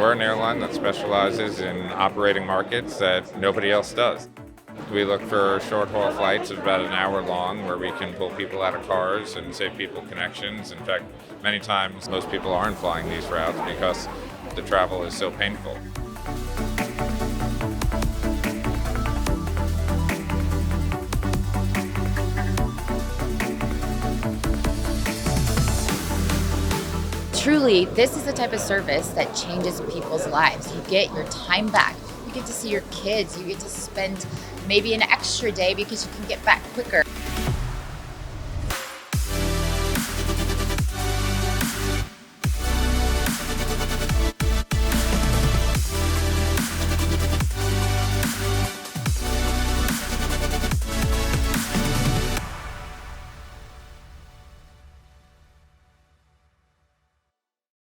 We're an airline that specializes in operating markets that nobody else does. We look for short haul flights of about an hour long where we can pull people out of cars and save people connections. In fact, many times most people aren't flying these routes because the travel is so painful. Truly, this is the type of service that changes people's lives. You get your time back. You get to see your kids. You get to spend maybe an extra day because you can get back quicker.